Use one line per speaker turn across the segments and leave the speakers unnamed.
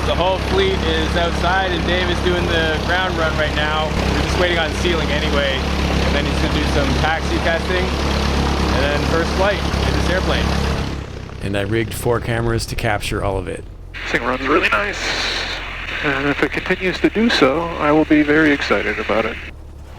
The whole fleet is outside and Dave is doing the ground run right now. We're just waiting on ceiling anyway. And then he's gonna do some taxi testing. And then first flight in this airplane.
And I rigged 4 cameras to capture all of it.
This thing runs really nice. And if it continues to do so, I will be very excited about it.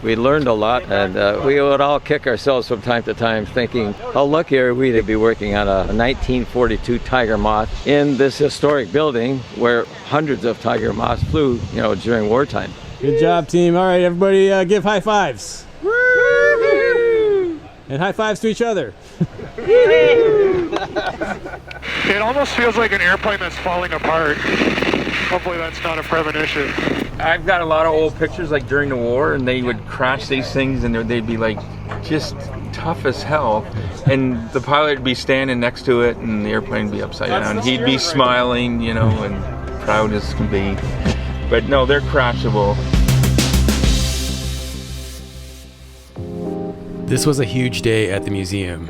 We learned a lot, and we would all kick ourselves from time to time thinking how lucky are we to be working on a 1942 Tiger Moth in this historic building where hundreds of Tiger Moths flew, during wartime.
Good job, team. All right, everybody give high fives. Woo-hoo! And high fives to each other.
It almost feels like an airplane that's falling apart. Hopefully that's not a premonition.
I've got a lot of old pictures like during the war, and they would crash these things and they'd be like just tough as hell, and the pilot would be standing next to it and the airplane would be upside down. He'd be smiling, and proud as can be. But no, they're crashable.
This was a huge day at the museum.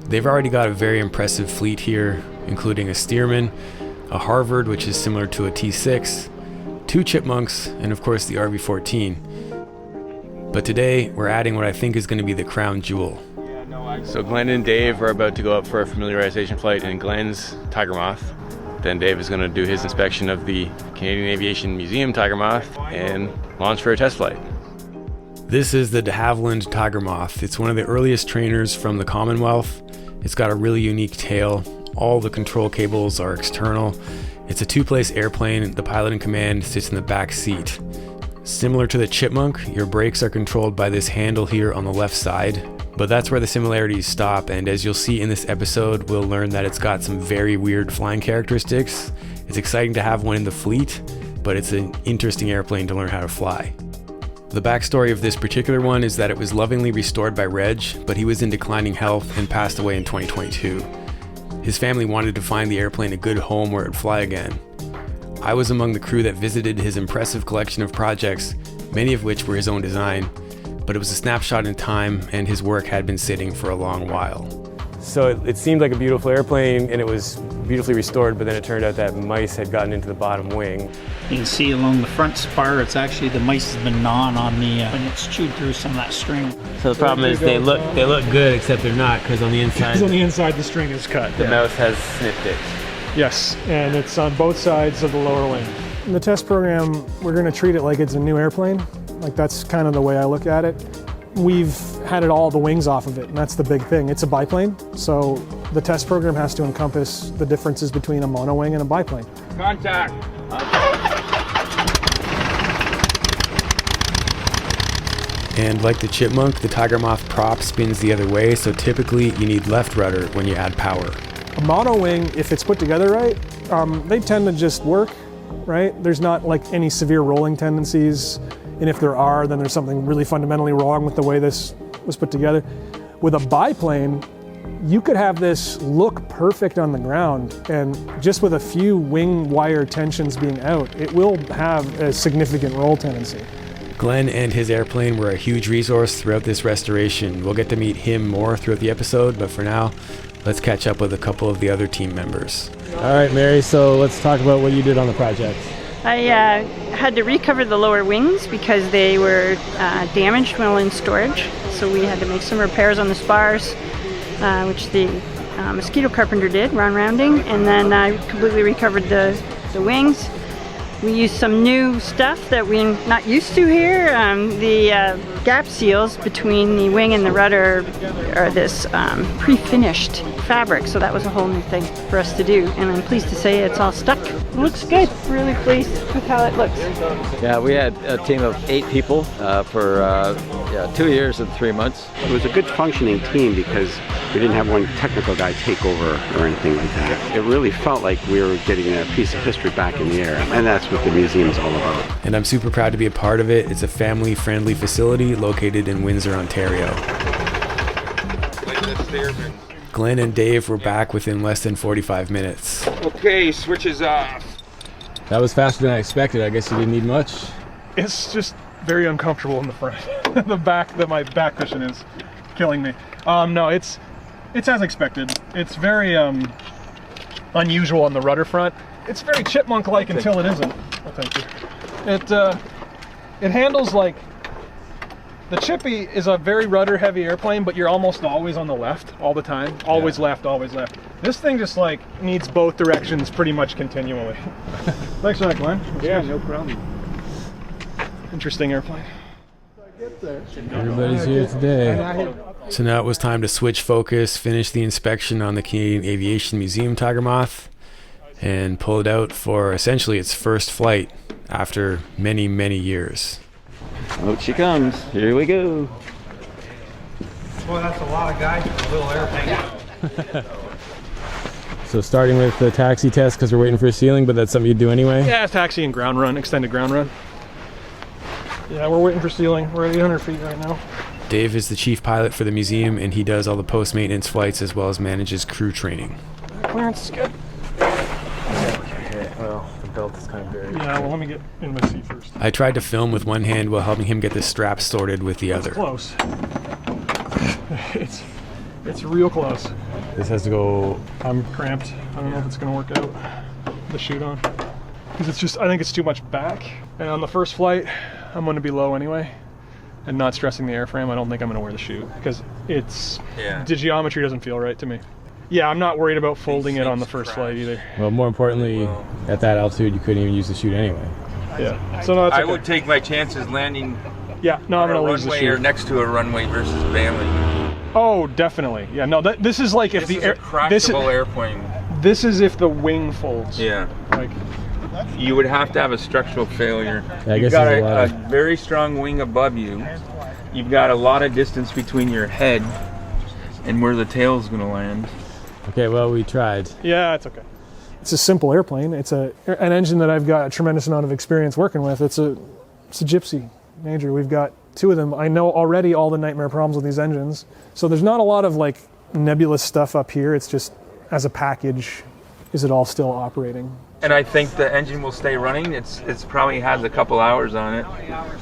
They've already got a very impressive fleet here, including a Stearman, a Harvard, which is similar to a T6, 2 Chipmunks, and of course the RV-14. But today, we're adding what I think is going to be the crown jewel.
So Glenn and Dave are about to go up for a familiarization flight in Glenn's Tiger Moth. Then Dave is going to do his inspection of the Canadian Aviation Museum Tiger Moth and launch for a test flight.
This is the de Havilland Tiger Moth. It's one of the earliest trainers from the Commonwealth. It's got a really unique tail. All the control cables are external. It's a 2-place airplane. The pilot in command sits in the back seat. Similar to the Chipmunk, your brakes are controlled by this handle here on the left side, but that's where the similarities stop, and as you'll see in this episode, we'll learn that it's got some very weird flying characteristics. It's exciting to have one in the fleet, but it's an interesting airplane to learn how to fly. The backstory of this particular one is that it was lovingly restored by Reg, but he was in declining health and passed away in 2022. His family wanted to find the airplane a good home where it'd fly again. I was among the crew that visited his impressive collection of projects, many of which were his own design, but it was a snapshot in time and his work had been sitting for a long while. So it seemed like a beautiful airplane and it was beautifully restored, but then it turned out that mice had gotten into the bottom wing.
You can see along the front spar, it's actually the mice has been gnawing on the, and it's chewed through some of that string.
So the problem is they look good, except they're not, because on the inside...
Because on the inside the string is cut.
The mouse has snipped it.
Yes, and it's on both sides of the lower wing. In the test program, we're going to treat it like it's a new airplane. Like that's kind of the way I look at it. We've had all the wings off of it, and that's the big thing. It's a biplane, so the test program has to encompass the differences between a monowing and a biplane.
Contact!
And like the Chipmunk, the Tiger Moth prop spins the other way, so typically you need left rudder when you add power.
A monowing, if it's put together right, they tend to just work, right? There's not like any severe rolling tendencies. And if there are, then there's something really fundamentally wrong with the way this was put together. With a biplane, you could have this look perfect on the ground, and just with a few wing wire tensions being out, it will have a significant roll tendency.
Glenn and his airplane were a huge resource throughout this restoration. We'll get to meet him more throughout the episode, but for now, let's catch up with a couple of the other team members. All right, Mary, so let's talk about what you did on the project.
I had to recover the lower wings because they were damaged while in storage. So we had to make some repairs on the spars, which the mosquito carpenter did, Ron Rounding, and then I completely recovered the wings. We used some new stuff that we're not used to here. The gap seals between the wing and the rudder are this pre-finished fabric, so that was a whole new thing for us to do, and I'm pleased to say it's all stuck. It looks good. Really pleased with how it looks.
Yeah, we had a team of 8 people for 2 years and 3 months.
It was a good functioning team because we didn't have one technical guy take over or anything like that. It really felt like we were getting a piece of history back in the air, and that's what the museum's all about.
And I'm super proud to be a part of it. It's a family-friendly facility located in Windsor, Ontario. Glenn and Dave were back within less than 45 minutes.
Okay, switches off.
That was faster than I expected. I guess you didn't need much.
It's just very uncomfortable in the front. My back cushion is killing me. No, it's as expected. It's very unusual on the rudder front. It's very chipmunk-like until it isn't. Oh, thank you. It handles like, the Chippy is a very rudder-heavy airplane, but you're almost always on the left all the time. Always left, always left. This thing just like needs both directions pretty much continually. Thanks for that, Glenn. Yeah, no problem. Interesting airplane.
Everybody's here today. So now it was time to switch focus, finish the inspection on the Canadian Aviation Museum Tiger Moth, and pull it out for essentially its first flight after many, many years.
Out she comes. Here we go.
Boy, that's a lot of guys for a little airplane.
So starting with the taxi test because we're waiting for a ceiling, but that's something you'd do anyway?
Yeah, taxi and ground run, extended ground run. Yeah, we're waiting for ceiling. We're at 800 feet right now.
Dave is the chief pilot for the museum, and he does all the post-maintenance flights as well as manages crew training.
Clearance is good.
Okay, well, the belt is kind of buried.
Yeah, well, let me get in my seat first.
I tried to film with one hand while helping him get the straps sorted with the other.
Close. It's real close.
This has to go...
I'm cramped. I don't know if it's going to work out, the chute on. Because it's just, I think it's too much back. And on the first flight, I'm going to be low anyway. And not stressing the airframe, I don't think I'm going to wear the chute. Because the geometry doesn't feel right to me. Yeah, I'm not worried about folding it on the first flight either.
Well, more importantly, at that altitude, you couldn't even use the chute anyway.
Yeah, so no, that's okay.
I would take my chances landing
I'm going to lose the
runway
chute.
or next to a runway versus bailing.
Oh, definitely. Yeah, no, this is like if
This is a crashable airplane.
This is if the wing folds.
Yeah.
Like,
you would have to have a structural failure.
Yeah, I
You've
guess
got
there's a lot
a very strong wing above you. You've got a lot of distance between your head and where the tail is going to land.
Okay, well, we tried.
Yeah, it's okay. It's a simple airplane. It's an engine that I've got a tremendous amount of experience working with. It's a Gypsy Major. We've got two of them. I know already all the nightmare problems with these engines. So there's not a lot of like nebulous stuff up here. It's just as a package, is it all still operating?
And I think the engine will stay running. It's probably has a couple hours on it,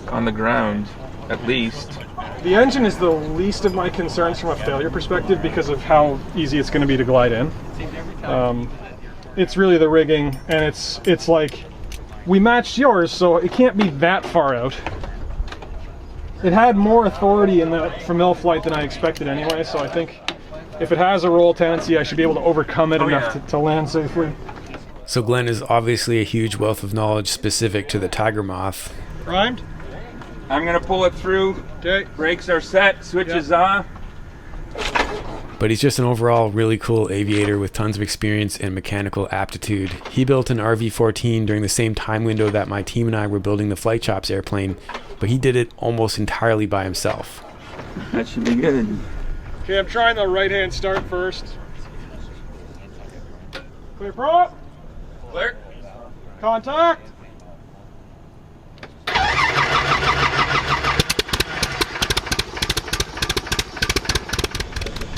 on the ground, at least.
The engine is the least of my concerns from a failure perspective because of how easy it's going to be to glide in. It's really the rigging, and it's like we matched yours, so it can't be that far out. It had more authority in the Famil flight than I expected anyway, so I think if it has a roll tendency, I should be able to overcome it enough to land safely.
So Glenn is obviously a huge wealth of knowledge specific to the Tiger Moth.
Primed?
I'm going to pull it through.
Okay.
Brakes are set, switches on.
But he's just an overall really cool aviator with tons of experience and mechanical aptitude. He built an RV-14 during the same time window that my team and I were building the Flight Chops airplane, but he did it almost entirely by himself.
That should be good.
Okay, I'm trying the right-hand start first. Clear prop.
Clear.
Contact.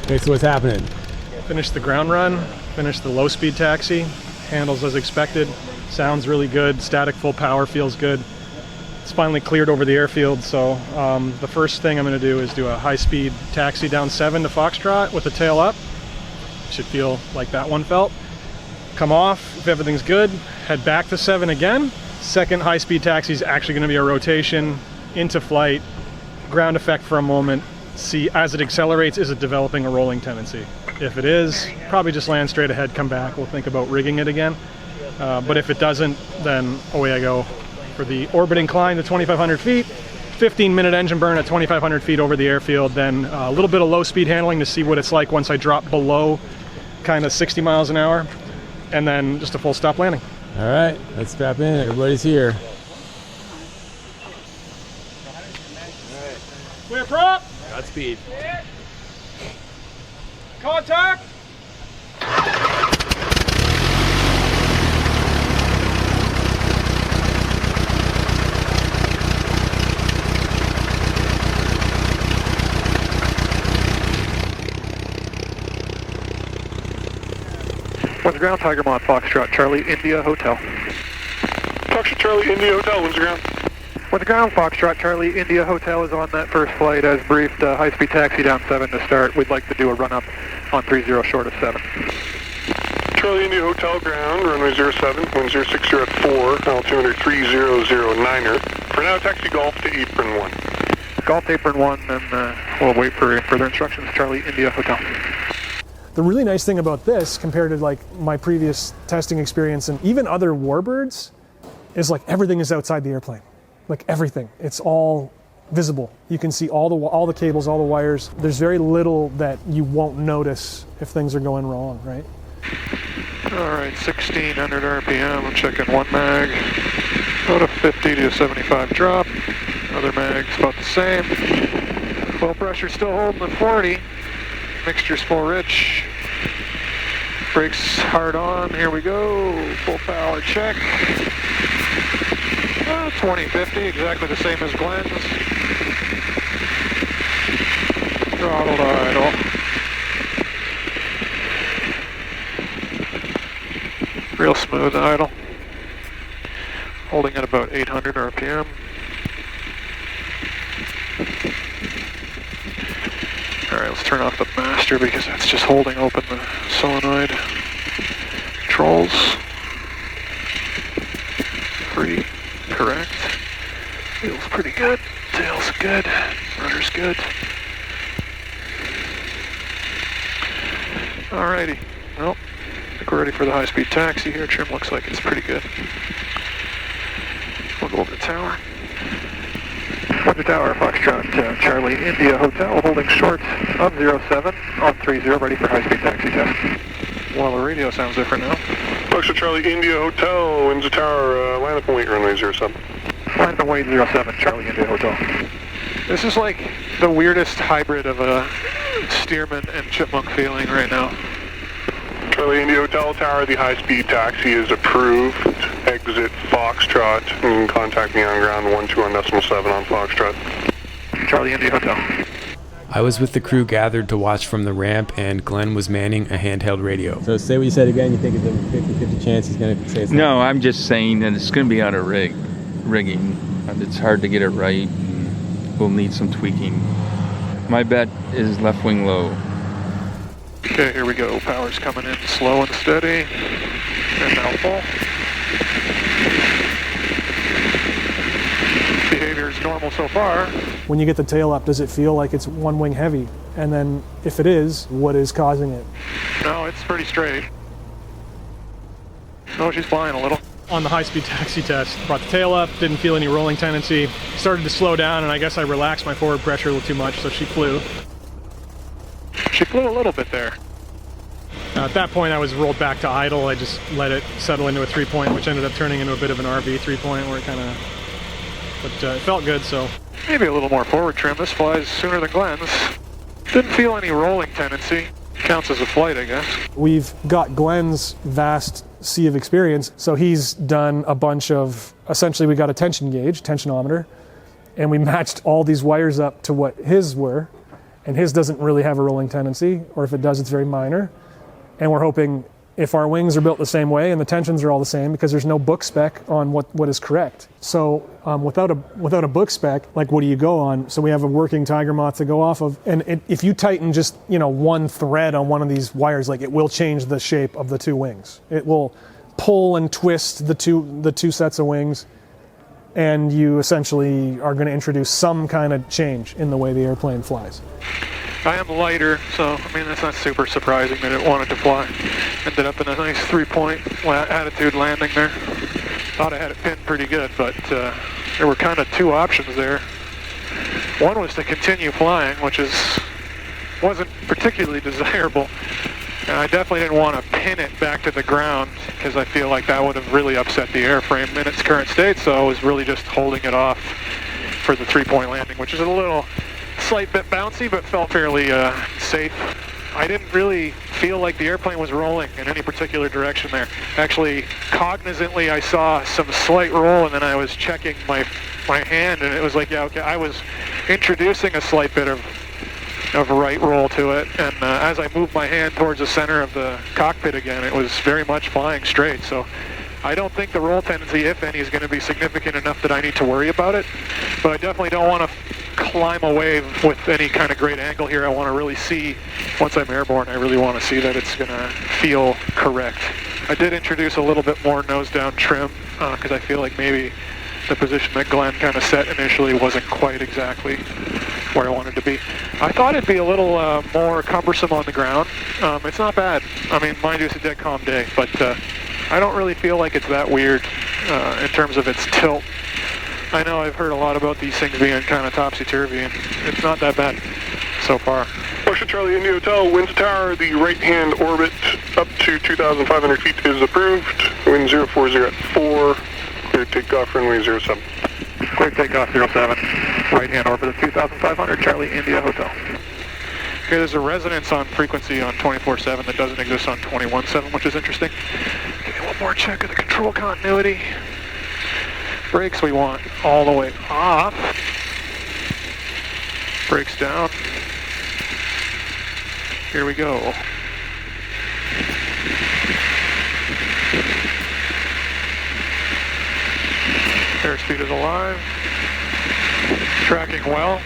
Okay, so what's happening?
Finished the ground run, finished the low-speed taxi, handles as expected, sounds really good, static full power feels good. It's finally cleared over the airfield, so the first thing I'm going to do is do a high-speed taxi down 7 to Foxtrot with the tail up. Should feel like that one felt. Come off, if everything's good, head back to 7 again. Second high-speed taxi is actually going to be a rotation into flight, ground effect for a moment, see as it accelerates, is it developing a rolling tendency? If it is, probably just land straight ahead, come back, we'll think about rigging it again. But if it doesn't, then away I go for the orbiting climb to 2,500 feet, 15-minute engine burn at 2,500 feet over the airfield, then a little bit of low-speed handling to see what it's like once I drop below kind of 60 miles an hour, and then just a full stop landing.
All right, let's strap in. Everybody's here.
Clear prop.
Godspeed.
Contact.
When's the ground? Tiger Moth, Foxtrot, Charlie, India, Hotel. Foxtrot, Charlie, India, Hotel. When's the ground? When's the ground? Foxtrot, Charlie, India, Hotel is on that first flight as briefed. High-speed taxi down 7 to start. We'd like to do a run-up on 30 short of 7. Charlie India Hotel ground, runway 07, wind 06, you're at 4, altimeter 3009er. For now, taxi Golf to apron 1. Golf to apron 1, and we'll wait for further instructions. Charlie India Hotel.
The really nice thing about this, compared to like my previous testing experience and even other warbirds, is like everything is outside the airplane. Like everything. It's all visible. You can see all the cables, all the wires. There's very little that you won't notice if things are going wrong, right?
All right, 1600 RPM. I'm checking one mag. About a 50 to 75 drop. Other mag's about the same. Oil pressure still holding at 40. Mixture's full rich. Brakes hard on. Here we go. Full power check. 2050, exactly the same as Glenn's. Throttle to idle. Real smooth idle. Holding at about 800 RPM. Alright, let's turn off the master because that's just holding open the solenoid. Controls. Free. Correct. Wheels pretty good. Tail's good. Rudder's good. Alrighty. Well, I think we're ready for the high-speed taxi here. Trim looks like it's pretty good. We'll go over the tower. Over tower, Foxtrot, Charlie, India Hotel, holding short of 07 on 30, ready for high-speed taxi test. Well, the radio sounds different now. Foxtrot, Charlie, India Hotel, Windsor Tower, line up and wait, runway 07. Line up and wait, 07, Charlie, India Hotel. This is like the weirdest hybrid of a Stearman and Chipmunk feeling right now. Charlie, India Hotel Tower, the high-speed taxi is approved. Exit Foxtrot. You can contact me on ground 12.7 on Foxtrot. Charlie, India Hotel.
I was with the crew gathered to watch from the ramp, and Glenn was manning a handheld radio.
So say what you said again. You think it's a 50-50 chance he's going to say it's
No, I'm just saying that it's going to be out of rigging. It's hard to get it right. We'll need some tweaking. My bet is left wing low.
Okay, here we go. Power's coming in slow and steady. And now full. Behavior is normal so far.
When you get the tail up, does it feel like it's one wing heavy? And then if it is, what is causing it?
No, it's pretty straight. Oh, she's flying a little.
On the high-speed taxi test, brought the tail up, didn't feel any rolling tendency. Started to slow down, and I guess I relaxed my forward pressure a little too much, so she flew.
She flew a little bit there.
At that point, I was rolled back to idle. I just let it settle into a 3-point, which ended up turning into a bit of an RV 3-point, where it kind of... But it felt good, so...
Maybe a little more forward trim. This flies sooner than Glenn's. Didn't feel any rolling tendency. Counts as a flight, I guess. We've got Glenn's vast sea of experience, so he's done a bunch of... Essentially, we got a tension gauge, tensionometer, and we matched all these wires up to what his were, and his doesn't really have a rolling tendency, or if it does, it's very minor. And we're hoping if our wings are built the same way and the tensions are all the same, because there's no book spec on what is correct. So without a book spec, like what do you go on? So we have a working Tiger Moth to go off of, and if you tighten just one thread on one of these wires, like it will change the shape of the two wings. It will pull and twist the two sets of wings, and you essentially are going to introduce some kind of change in the way the airplane flies. I am lighter, so I mean that's not super surprising that it wanted to fly. Ended up in a nice 3-point attitude landing there. Thought I had it pinned pretty good, but there were kind of two options there. One was to continue flying, which wasn't particularly desirable, and I definitely didn't want to pin it back to the ground because I feel like that would have really upset the airframe in its current state. So I was really just holding it off for the 3-point landing, which is a slight bit bouncy, but felt fairly safe. I didn't really feel like the airplane was rolling in any particular direction there. Actually, cognizantly, I saw some slight roll, and then I was checking my hand, and it was like, yeah, okay, I was introducing a slight bit of right roll to it, and as I moved my hand towards the center of the cockpit again, it was very much flying straight. So I don't think the roll tendency, if any, is going to be significant enough that I need to worry about it, but I definitely don't want to climb a wave with any kind of great angle here. I want to really see, once I'm airborne, I really want to see that it's going to feel correct. I did introduce a little bit more nose down trim because I feel like maybe the position that Glenn kind of set initially wasn't quite exactly where I wanted to be. I thought it'd be a little more cumbersome on the ground. It's not bad. I mean, mind you, it's a dead calm day, but I don't really feel like it's that weird in terms of its tilt. I know I've heard a lot about these things being kind of topsy-turvy, and it's not that bad so far.
Ocean Charlie India Hotel, winds tower, the right-hand orbit up to 2,500 feet is approved. Wind 040 at 4, clear takeoff, runway 07.
Clear takeoff 07, right-hand orbit at 2,500, Charlie India Hotel. Okay, there's a resonance on frequency on 24/7 that doesn't exist on 21/7, which is interesting. Okay, one more check of the control continuity. Brakes we want all the way off. Brakes down. Here we go. Airspeed is alive. Tracking well.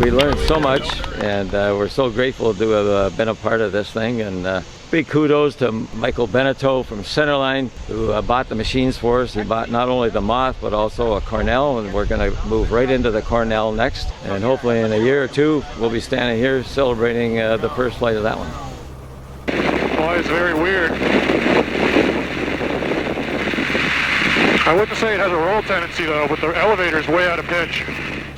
We learned so much, and we're so grateful to have been a part of this thing. And big kudos to Michael Beneteau from Centerline, who bought the machines for us. He bought not only the Moth, but also a Cornell, and we're going to move right into the Cornell next. And hopefully in a year or two, we'll be standing here celebrating the first flight of that one.
Well, it's very weird. I wouldn't say it has a roll tendency though, but the elevator's way out of pitch.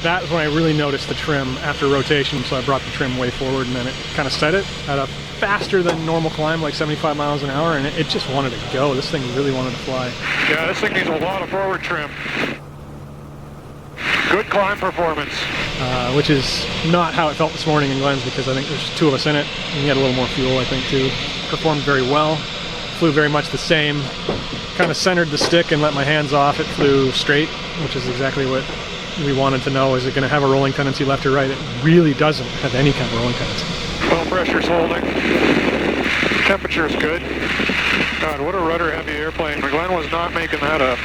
That's when I really noticed the trim after rotation, so I brought the trim way forward, and then it kind of set it at a faster than normal climb, like 75 miles an hour, and it just wanted to go. This thing really wanted to fly.
Yeah, this thing needs a lot of forward trim. Good climb performance.
Which is not how it felt this morning in Glenn's, because I think there's two of us in it, and he had a little more fuel, I think, too. Performed very well. Flew very much the same. Kind of centered the stick and let my hands off. It flew straight, which is exactly what we wanted to know. Is it going to have a rolling tendency left or right? It really doesn't have any kind of rolling tendency.
Well, pressure's holding. Temperature's good. God, what a rudder-heavy airplane. Glenn was not making that up.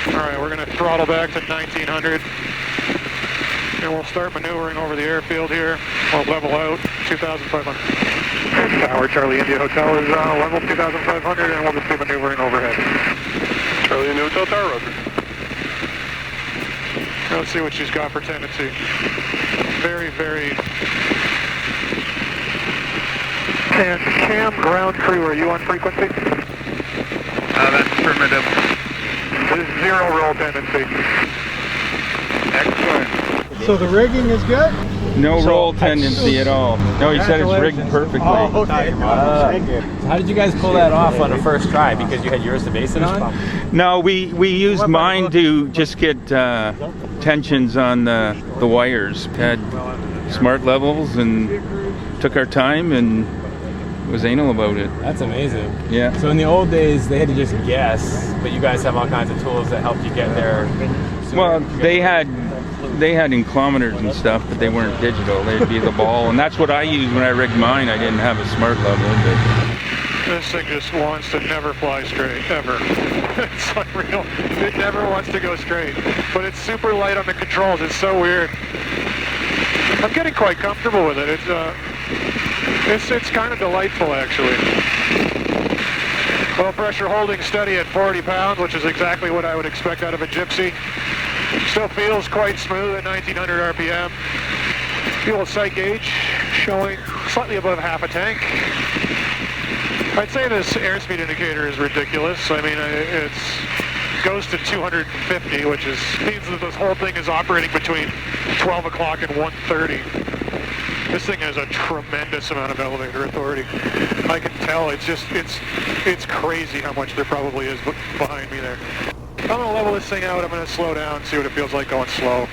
All right, we're going to throttle back to 1900. And we'll start maneuvering over the airfield here. We'll level out 2,500. Tower Charlie India Hotel is level 2,500, and we'll just be maneuvering overhead.
Charlie India Hotel, tower roger.
Let's see what she's got for tendency. Very, very... And Cam, ground crew, are you on frequency?
That's affirmative.
There's zero roll tendency.
Excellent.
So the rigging is good?
No roll tendency at all. No, he said it's rigged perfectly.
Oh, okay.
How did you guys pull that off on the first try? Because you had yours to base it on?
No, we used mine to just get tensions on the wires. Had smart levels and took our time and was anal about it.
That's amazing.
Yeah.
So in the old days, they had to just guess, but you guys have all kinds of tools that help you get there sooner.
Well, they had inclometers and stuff, but they weren't digital. They'd be the ball, and that's what I used when I rigged mine. I didn't have a smart level, but
This thing just wants to never fly straight, ever. It's unreal. It never wants to go straight. But it's super light on the controls. It's so weird. I'm getting quite comfortable with it. It's kind of delightful, actually. Low pressure holding steady at 40 pounds, which is exactly what I would expect out of a Gypsy. Still feels quite smooth at 1900 RPM. Fuel SAIT gauge showing slightly above half a tank. I'd say this airspeed indicator is ridiculous. I mean, it goes to 250, which means that this whole thing is operating between 12 o'clock and 1:30. This thing has a tremendous amount of elevator authority. I can tell. It's crazy how much there probably is behind me there. I'm going to level this thing out. I'm going to slow down, see what it feels like going slow.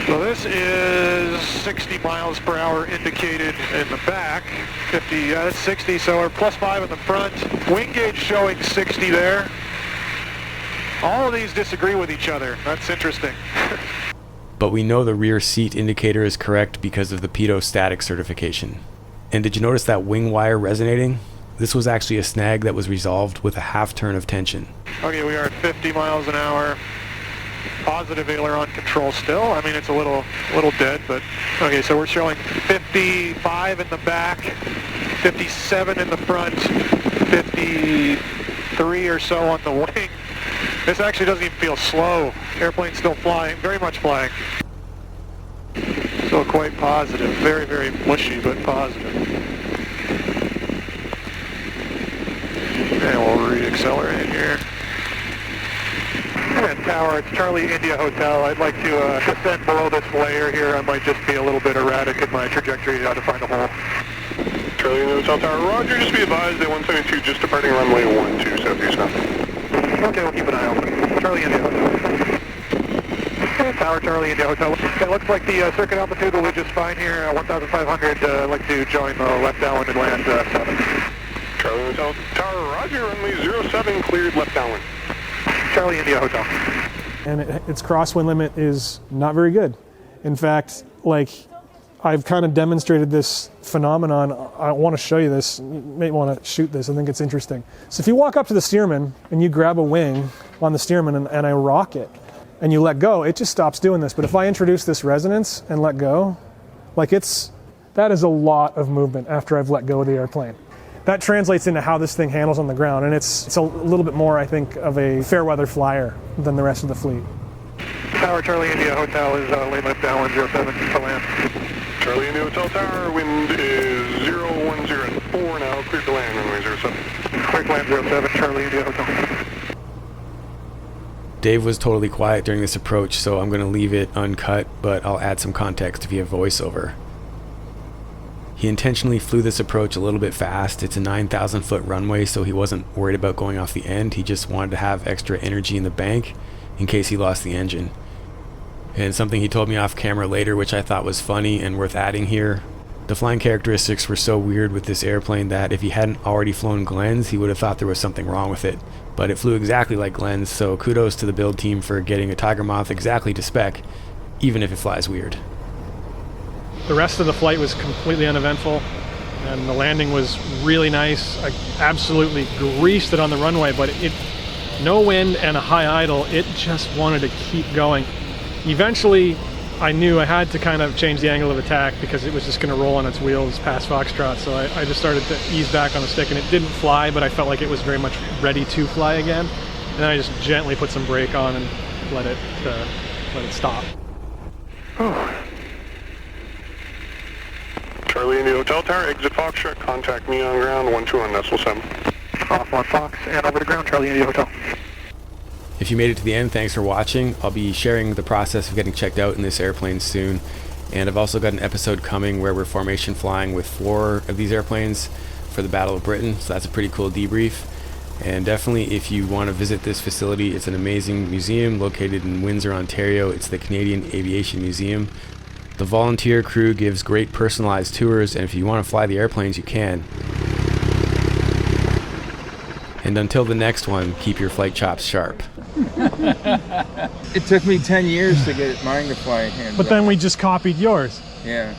So this is 60 miles per hour indicated in the back. 50, yeah, that's 60, so we're +5 in the front. Wing gauge showing 60 there. All of these disagree with each other. That's interesting.
But we know the rear seat indicator is correct because of the pitot static certification. And did you notice that wing wire resonating? This was actually a snag that was resolved with a half turn of tension.
Okay, we are at 50 miles an hour. Positive aileron control still. I mean, it's a little dead, but okay, so we're showing 55 in the back, 57 in the front, 53 or so on the wing. This actually doesn't even feel slow. Airplane's still flying, very much flying. Still quite positive, very, very mushy, but positive. And we'll re-accelerate here. And tower, it's Charlie India Hotel. I'd like to descend below this layer here. I might just be a little bit erratic in my trajectory to find a hole.
Charlie India Hotel Tower, roger, just be advised at 172, just departing runway 12 southeast now.
Okay, we'll keep an eye open. Charlie India Hotel. Tower, Charlie India Hotel. It looks like the circuit altitude will be just fine here, 1,500. I'd like to join the left downwind and land 7.
Charlie Hotel Tower, roger, runway 07, cleared left downwind.
Charlie India Hotel.
And its crosswind limit is not very good. In fact, like, I've kind of demonstrated this phenomenon. I want to show you this. You may want to shoot this. I think it's interesting. So if you walk up to the steerman and you grab a wing on the steerman and I rock it and you let go, it just stops doing this. But if I introduce this resonance and let go, like that is a lot of movement after I've let go of the airplane. That translates into how this thing handles on the ground, and it's a little bit more, I think, of a fair weather flyer than the rest of the fleet.
Tower Charlie India Hotel is lane left downwind 07 to land.
Charlie India Hotel Tower, wind is 010 now, cleared to land, runway 07.
Cleared to land 07, Charlie India Hotel.
Dave was totally quiet during this approach, so I'm going to leave it uncut, but I'll add some context via voiceover. He intentionally flew this approach a little bit fast. It's a 9,000 foot runway, so he wasn't worried about going off the end. He just wanted to have extra energy in the bank in case he lost the engine. And something he told me off camera later, which I thought was funny and worth adding here, the flying characteristics were so weird with this airplane that if he hadn't already flown Glenn's, he would have thought there was something wrong with it. But it flew exactly like Glenn's, so kudos to the build team for getting a Tiger Moth exactly to spec, even if it flies weird.
The rest of the flight was completely uneventful, and the landing was really nice. I absolutely greased it on the runway, but no wind and a high idle, it just wanted to keep going. Eventually, I knew I had to kind of change the angle of attack because it was just going to roll on its wheels past Foxtrot, so I just started to ease back on the stick, and it didn't fly, but I felt like it was very much ready to fly again. And then I just gently put some brake on and let it stop.
Charlie India Hotel Tower, exit Foxtrot, contact me on ground, 12 on decimal 7.
Off on Fox and over to ground, Charlie India Hotel.
If you made it to the end, thanks for watching. I'll be sharing the process of getting checked out in this airplane soon. And I've also got an episode coming where we're formation flying with 4 of these airplanes for the Battle of Britain. So that's a pretty cool debrief. And definitely, if you want to visit this facility, it's an amazing museum located in Windsor, Ontario. It's the Canadian Aviation Museum. The volunteer crew gives great personalized tours, and if you want to fly the airplanes, you can. And until the next one, keep your flight chops sharp.
It took me 10 years to get mine to fly again.
But then we just copied yours.
Yeah.